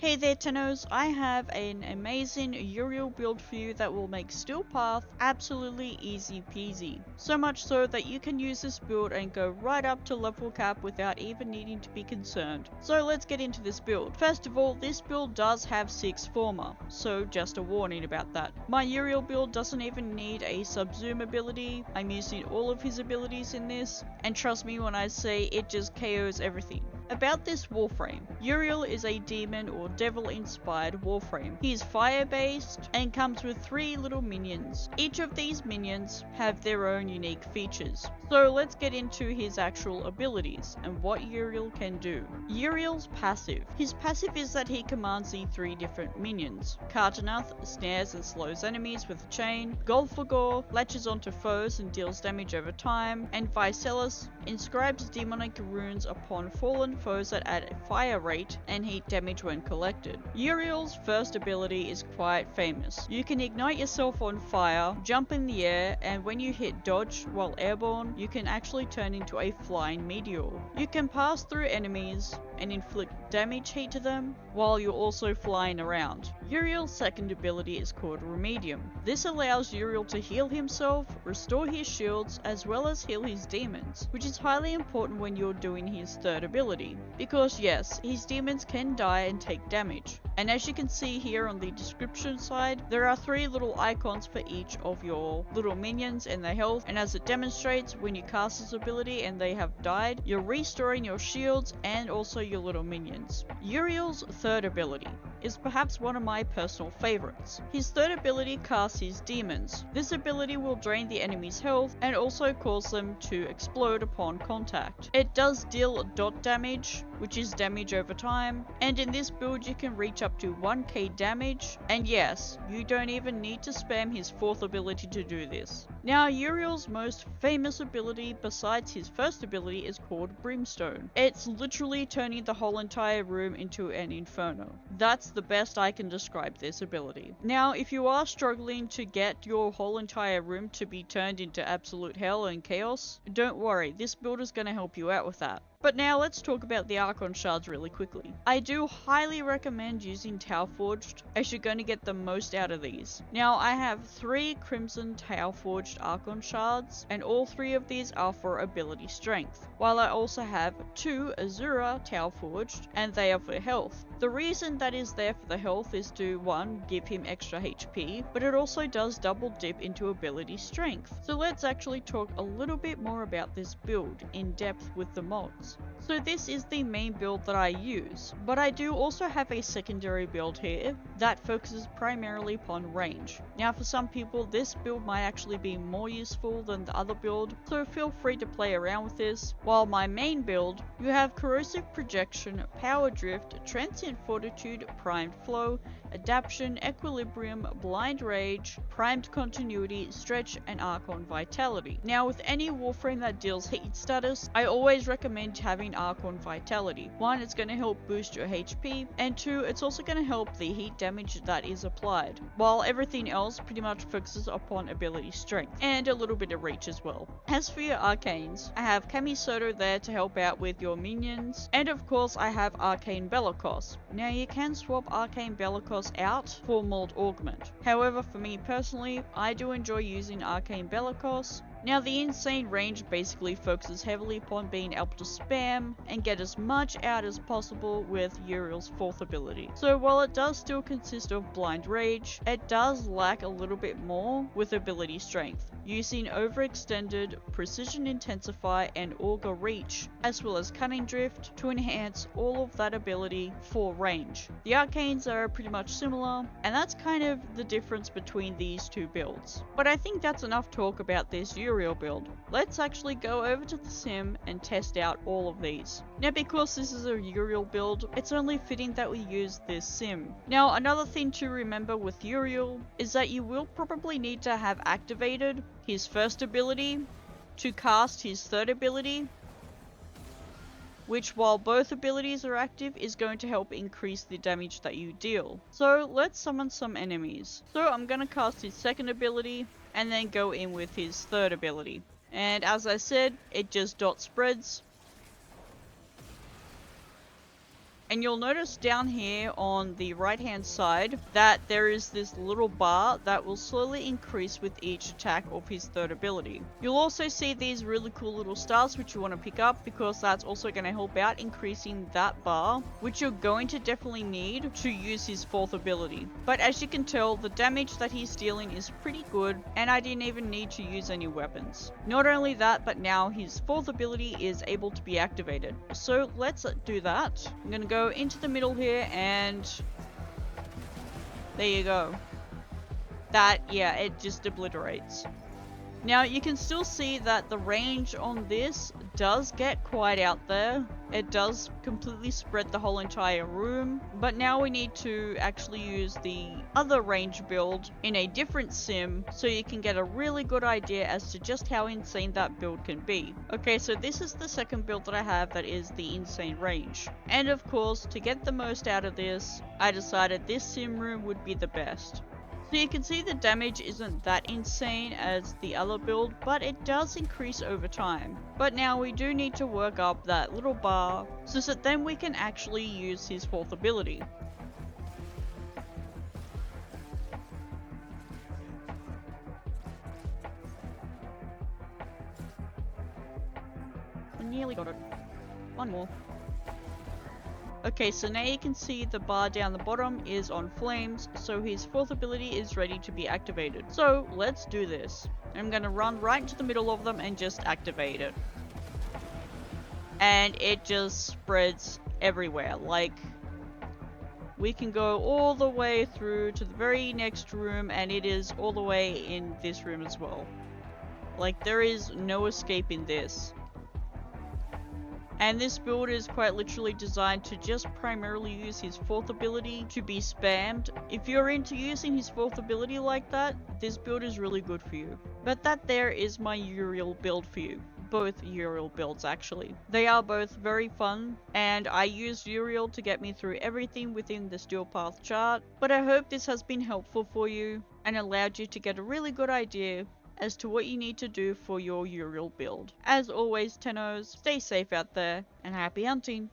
Hey there Tennos, I have an amazing Uriel build for you that will make Steel Path absolutely easy peasy. So much so that you can use this build and go right up to level cap without even needing to be concerned. So let's get into this build. First of all, this build does have 6 former, so just a warning about that. My Uriel build doesn't even need a sub-zoom ability. I'm using all of his abilities in this, and trust me when I say it just KOs everything. About this warframe, Uriel is a demon or devil inspired warframe. He is fire based and comes with 3 little minions. Each of these minions have their own unique features. So let's get into his actual abilities and what Uriel can do. Uriel's passive. His passive is that he commands the 3 different minions. Cartanath snares and slows enemies with a chain. Golfagor latches onto foes and deals damage over time. And Vicelis inscribes demonic runes upon fallen foes that add a fire rate and heat damage when collected. Uriel's first ability is quite famous. You can ignite yourself on fire, jump in the air, and when you hit dodge while airborne, you can actually turn into a flying meteor. You can pass through enemies and inflict damage heat to them while you're also flying around. Uriel's second ability is called Remedium. This allows Uriel to heal himself, restore his shields, as well as heal his demons, which is highly important when you're doing his third ability, because yes, his demons can die and take damage. And as you can see here on the description side, there are 3 little icons for each of your little minions and their health, and as it demonstrates, when you cast this ability and they have died, you're restoring your shields and also your little minions. Uriel's third ability is perhaps one of my personal favorites. His third ability casts his demons. This ability will drain the enemy's health and also cause them to explode upon contact. It does deal dot damage, which is damage over time, and in this build you can reach up to 1k damage, and yes, you don't even need to spam his 4th ability to do this. Now, Uriel's most famous ability besides his first ability is called Brimstone. It's literally turning the whole entire room into an inferno. That's the best I can describe this ability. Now, if you are struggling to get your whole entire room to be turned into absolute hell and chaos, don't worry, this build is going to help you out with that. But now let's talk about the Archon shards really quickly. I do highly recommend using Tau Forged, as you're going to get the most out of these. Now, I have 3 Crimson Tau Forged Archon shards, and all 3 of these are for ability strength, while I also have 2 Azura Tau Forged, and they are for health. The reason that is there for the health is to 1, give him extra HP, but it also does double dip into ability strength. So let's actually talk a little bit more about this build in depth with the mods. So this is the main build that I use, but I do also have a secondary build here that focuses primarily upon range. Now, for some people this build might actually be more useful than the other build, so feel free to play around with this. While my main build, you have Corrosive Projection, Power Drift, Transient Fortitude, Primed Flow, Adaption, Equilibrium, Blind Rage, Primed Continuity, Stretch, and Archon Vitality. Now, with any warframe that deals heat status, I always recommend having Archon Vitality. 1, it's going to help boost your HP, and 2, it's also going to help the heat damage that is applied, while everything else pretty much focuses upon ability strength, and a little bit of reach as well. As for your arcanes, I have Kamisoto there to help out with your minions, and of course I have Arcane Bellicose. Now, you can swap Arcane Bellicose out for Mold Augment. However, for me personally, I do enjoy using Arcane Bellicose. Now, the insane range basically focuses heavily upon being able to spam and get as much out as possible with Uriel's 4th ability. So while it does still consist of Blind Rage, it does lack a little bit more with ability strength, using Overextended, Precision Intensify, and Augur Reach, as well as Cunning Drift to enhance all of that ability for range. The arcanes are pretty much similar, and that's kind of the difference between these 2 builds. But I think that's enough talk about this Uriel build. Let's actually go over to the sim and test out all of these. Now, because this is a Uriel build, it's only fitting that we use this sim. Now, another thing to remember with Uriel is that you will probably need to have activated his first ability to cast his third ability, which, while both abilities are active, is going to help increase the damage that you deal. So let's summon some enemies. So I'm going to cast his second ability and then go in with his third ability. And as I said, it just dot spreads. And you'll notice down here on the right hand side that there is this little bar that will slowly increase with each attack of his third ability. You'll also see these really cool little stars which you want to pick up, because that's also going to help out increasing that bar, which you're going to definitely need to use his fourth ability. But as you can tell, the damage that he's dealing is pretty good, and I didn't even need to use any weapons. Not only that, but now his fourth ability is able to be activated. So let's do that. I'm gonna go into the middle here, and there you go. That, yeah, it just obliterates. Now you can still see that the range on this does get quite out there. It does completely spread the whole entire room, but now we need to actually use the other range build in a different sim so you can get a really good idea as to just how insane that build can be. Okay, so this is the second build that I have that is the insane range. And of course, to get the most out of this, I decided this sim room would be the best. So you can see the damage isn't that insane as the other build, but it does increase over time. But now we do need to work up that little bar so that then we can actually use his fourth ability. I nearly got it. One more. Okay, so now you can see the bar down the bottom is on flames, so his fourth ability is ready to be activated. So let's do this. I'm gonna run right into the middle of them and just activate it. And it just spreads everywhere. Like, we can go all the way through to the very next room, and it is all the way in this room as well. Like, there is no escape in this. And this build is quite literally designed to just primarily use his fourth ability to be spammed. If you're into using his fourth ability like that, this build is really good for you. But that there is my Uriel build for you. Both Uriel builds actually. They are both very fun, and I used Uriel to get me through everything within the Steel Path chart. But I hope this has been helpful for you and allowed you to get a really good idea as to what you need to do for your Uriel build. As always, Tennos, stay safe out there and happy hunting!